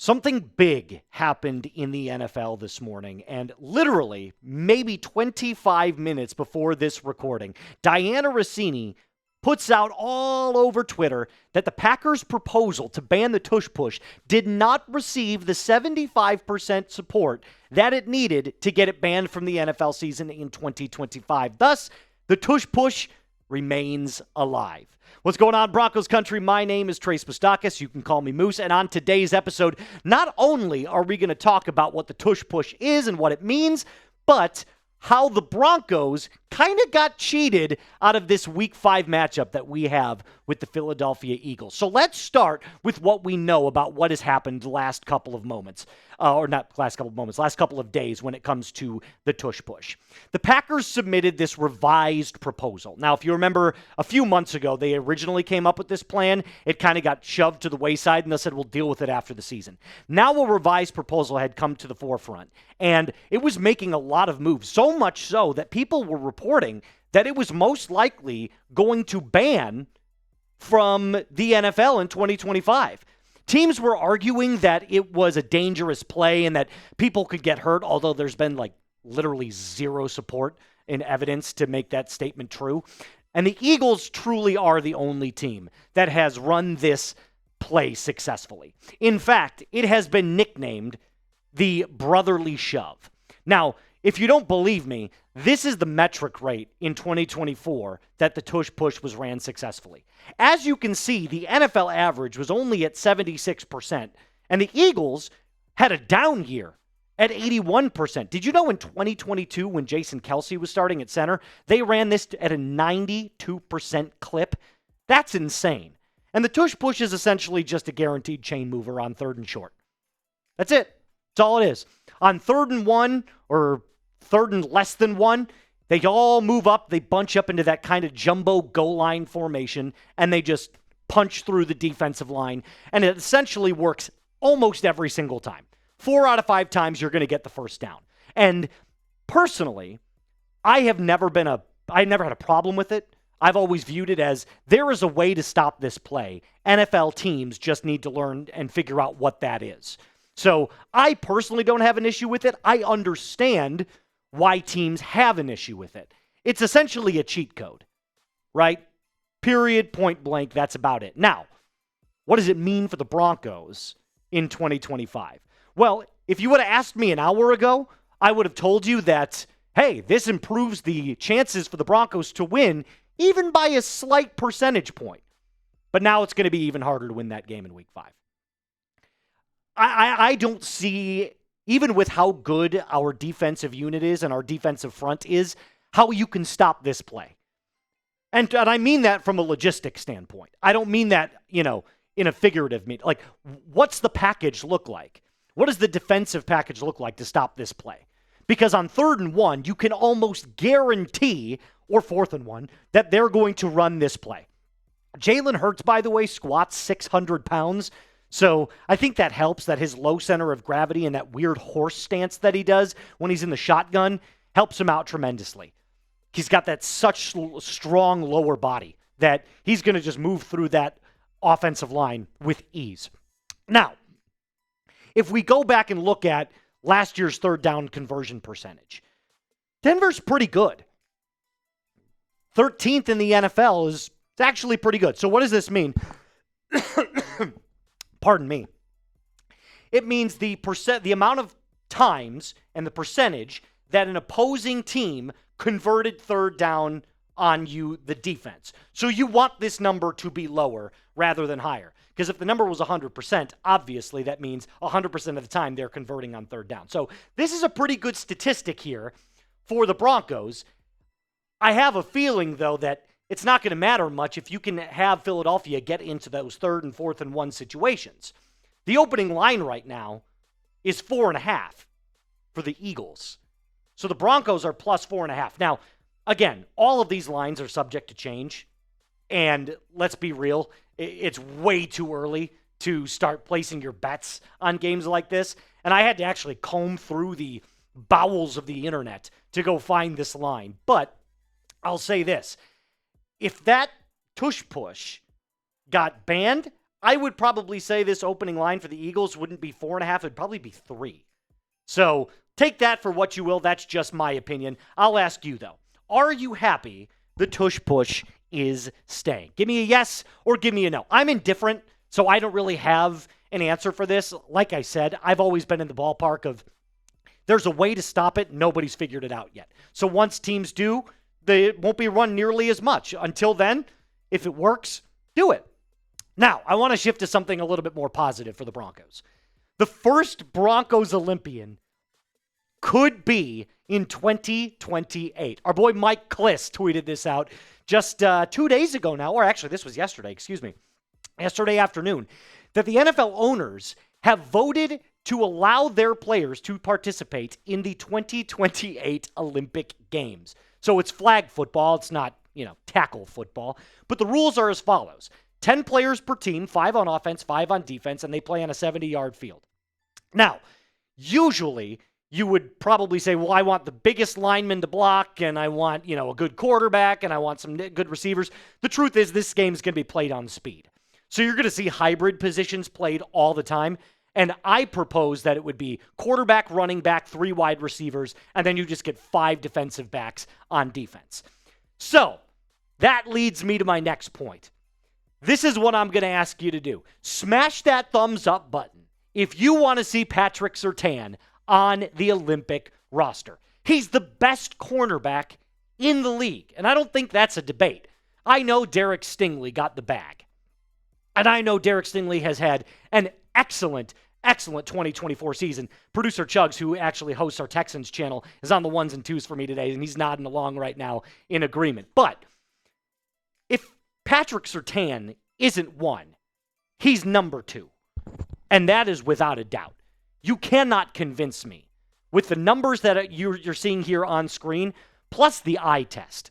Something big happened in the NFL this morning, and literally maybe 25 minutes before this recording, Diana Rossini puts out all over Twitter that the Packers' proposal to ban the Tush Push did not receive the 75% support that it needed to get it banned from the NFL season in 2025. Thus, the Tush Push remains alive. What's going on, Broncos country? My name is Trace Moustakas. You can call me Moose. And on today's episode, not only are we going to talk about what the Tush Push is and what it means, but how the Broncos kind of got cheated out of this Week 5 matchup that we have with the Philadelphia Eagles. So let's start with what we know about what has happened the last couple of moments. Last couple of days when it comes to the Tush Push. The Packers submitted this revised proposal. Now, if you remember, a few months ago, they originally came up with this plan. It kind of got shoved to the wayside, and they said, we'll deal with it after the season. Now a revised proposal had come to the forefront, and it was making a lot of moves, so much so that people were reporting that it was most likely going to ban from the NFL in 2025. Teams were arguing that it was a dangerous play and that people could get hurt, although there's been literally zero support and evidence to make that statement true. And the Eagles truly are the only team that has run this play successfully. In fact, it has been nicknamed the brotherly shove. Now, if you don't believe me, this is the metric rate in 2024 that the Tush Push was ran successfully. As you can see, the NFL average was only at 76%, and the Eagles had a down year at 81%. Did you know in 2022, when Jason Kelce was starting at center, they ran this at a 92% clip? That's insane. And the Tush Push is essentially just a guaranteed chain mover on 3rd and short. That's it. That's all it is. On 3rd and 1 or 3rd and less than 1, they all move up. They bunch up into that kind of jumbo goal line formation, and they just punch through the defensive line. And it essentially works almost every single time. 4 out of 5 times, you're going to get the first down. And personally, I never had a problem with it. I've always viewed it as there is a way to stop this play. NFL teams just need to learn and figure out what that is. So I personally don't have an issue with it. I understand why teams have an issue with it. It's essentially a cheat code, right? Period, point blank, that's about it. Now, what does it mean for the Broncos in 2025? Well, if you would have asked me an hour ago, I would have told you that, hey, this improves the chances for the Broncos to win even by a slight percentage point. But now it's going to be even harder to win that game in Week 5. I don't see, even with how good our defensive unit is and our defensive front is, how you can stop this play. And I mean that from a logistic standpoint. I don't mean that, in a figurative meaning. What's the package look like? What does the defensive package look like to stop this play? Because on 3rd and 1, you can almost guarantee, or 4th and 1, that they're going to run this play. Jalen Hurts, by the way, squats 600 pounds. So I think that helps, that his low center of gravity and that weird horse stance that he does when he's in the shotgun helps him out tremendously. He's got that such strong lower body that he's going to just move through that offensive line with ease. Now, if we go back and look at last year's 3rd down conversion percentage, Denver's pretty good. 13th in the NFL is actually pretty good. So what does this mean? Pardon me. It means the amount of times and the percentage that an opposing team converted 3rd down on you, the defense. So you want this number to be lower rather than higher. Because if the number was 100%, obviously that means 100% of the time they're converting on 3rd down. So this is a pretty good statistic here for the Broncos. I have a feeling, though, that it's not going to matter much if you can have Philadelphia get into those 3rd and 4th and 1 situations. The opening line right now is 4.5 for the Eagles. So the Broncos are plus 4.5. Now, again, all of these lines are subject to change. And let's be real, it's way too early to start placing your bets on games like this. And I had to actually comb through the bowels of the internet to go find this line. But I'll say this. If that Tush Push got banned, I would probably say this opening line for the Eagles wouldn't be 4.5. It'd probably be 3. So take that for what you will. That's just my opinion. I'll ask you, though. Are you happy the Tush Push is staying? Give me a yes or give me a no. I'm indifferent, so I don't really have an answer for this. Like I said, I've always been in the ballpark of there's a way to stop it. Nobody's figured it out yet. So once teams do, they won't be run nearly as much. Until then, if it works, do it. Now, I want to shift to something a little bit more positive for the Broncos. The first Broncos Olympian could be in 2028. Our boy Mike Kliss tweeted this out just 2 days ago now, or actually this was yesterday, yesterday afternoon, that the NFL owners have voted to allow their players to participate in the 2028 Olympic Games. So it's flag football. It's not, tackle football. But the rules are as follows. 10 players per team, 5 on offense, 5 on defense, and they play on a 70-yard field. Now, usually you would probably say, well, I want the biggest lineman to block, and I want, a good quarterback, and I want some good receivers. The truth is this game is going to be played on speed. So you're going to see hybrid positions played all the time. And I propose that it would be quarterback, running back, 3 wide receivers, and then you just get 5 defensive backs on defense. So that leads me to my next point. This is what I'm going to ask you to do. Smash that thumbs up button if you want to see Patrick Surtain on the Olympic roster. He's the best cornerback in the league, and I don't think that's a debate. I know Derek Stingley got the bag, and I know Derek Stingley has had an excellent 2024 season. Producer Chugs, who actually hosts our Texans channel, is on the ones and twos for me today, and he's nodding along right now in agreement. But if Patrick Surtain isn't 1, he's number 2. And that is without a doubt. You cannot convince me with the numbers that you're seeing here on screen, plus the eye test.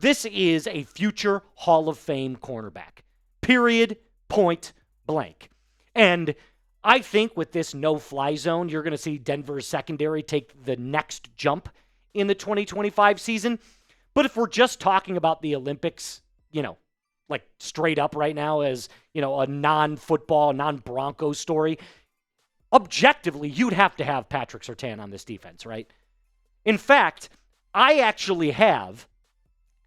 This is a future Hall of Fame cornerback. Period. Point blank. And I think with this no-fly zone, you're going to see Denver's secondary take the next jump in the 2025 season. But if we're just talking about the Olympics, like straight up right now as, a non-football, non-Broncos story, objectively, you'd have to have Patrick Surtain on this defense, right? In fact, I actually have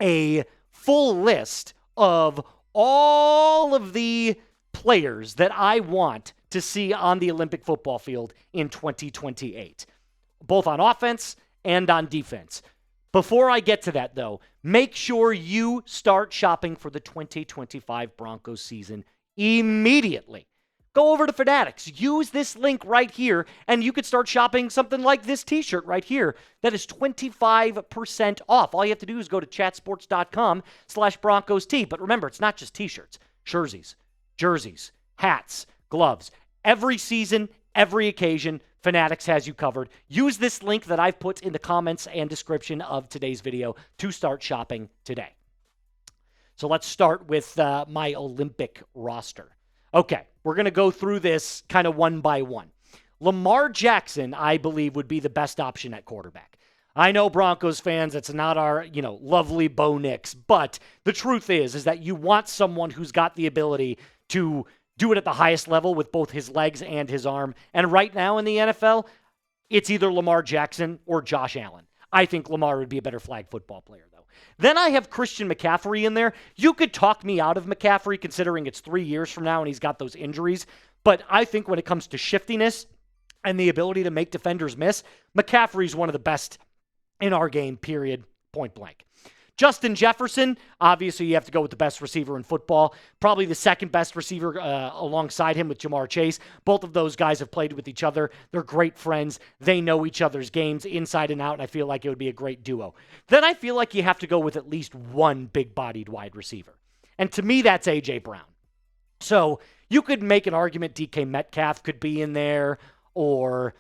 a full list of all of the players that I want to see on the Olympic football field in 2028, both on offense and on defense. Before I get to that, though, make sure you start shopping for the 2025 Broncos season immediately. Go over to Fanatics. Use this link right here, and you could start shopping something like this t-shirt right here that is 25% off. All you have to do is go to chatsports.com/Broncos T. But remember, it's not just t-shirts, jerseys, hats, gloves. Every season, every occasion, Fanatics has you covered. Use this link that I've put in the comments and description of today's video to start shopping today. So let's start with my Olympic roster. Okay, we're going to go through this kind of one by one. Lamar Jackson, I believe, would be the best option at quarterback. I know Broncos fans, it's not our, lovely Bo Nix, but the truth is that you want someone who's got the ability to do it at the highest level with both his legs and his arm. And right now in the NFL, it's either Lamar Jackson or Josh Allen. I think Lamar would be a better flag football player, though. Then I have Christian McCaffrey in there. You could talk me out of McCaffrey considering it's 3 years from now and he's got those injuries. But I think when it comes to shiftiness and the ability to make defenders miss, McCaffrey's one of the best in our game, period, point blank. Justin Jefferson, obviously you have to go with the best receiver in football. Probably the second best receiver alongside him with Jamar Chase. Both of those guys have played with each other. They're great friends. They know each other's games inside and out, and I feel like it would be a great duo. Then I feel like you have to go with at least one big-bodied wide receiver. And to me, that's A.J. Brown. So you could make an argument DK Metcalf could be in there, or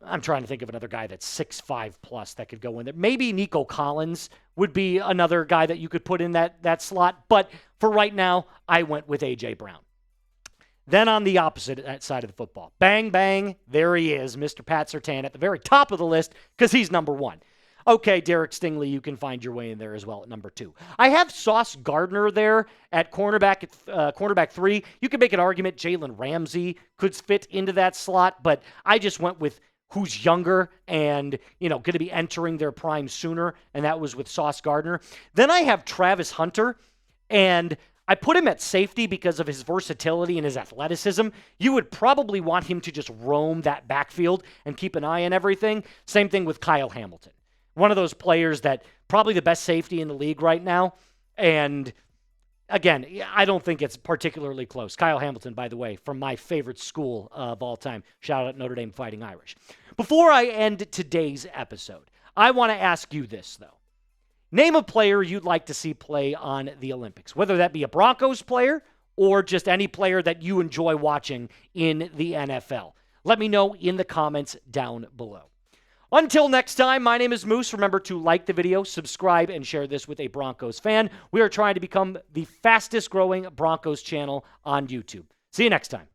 I'm trying to think of another guy that's 6'5 plus that could go in there. Maybe Nico Collins would be another guy that you could put in that slot. But for right now, I went with A.J. Brown. Then on the opposite side of the football, bang, bang, there he is, Mr. Pat Surtain at the very top of the list because he's number 1. Okay, Derek Stingley, you can find your way in there as well at number 2. I have Sauce Gardner there at cornerback 3. You can make an argument Jalen Ramsey could fit into that slot, but I just went with who's younger and, going to be entering their prime sooner, and that was with Sauce Gardner. Then I have Travis Hunter, and I put him at safety because of his versatility and his athleticism. You would probably want him to just roam that backfield and keep an eye on everything. Same thing with Kyle Hamilton. One of those players that probably the best safety in the league right now. And again, I don't think it's particularly close. Kyle Hamilton, by the way, from my favorite school of all time. Shout out Notre Dame Fighting Irish. Before I end today's episode, I want to ask you this, though. Name a player you'd like to see play on the Olympics, whether that be a Broncos player or just any player that you enjoy watching in the NFL. Let me know in the comments down below. Until next time, my name is Moose. Remember to like the video, subscribe, and share this with a Broncos fan. We are trying to become the fastest growing Broncos channel on YouTube. See you next time.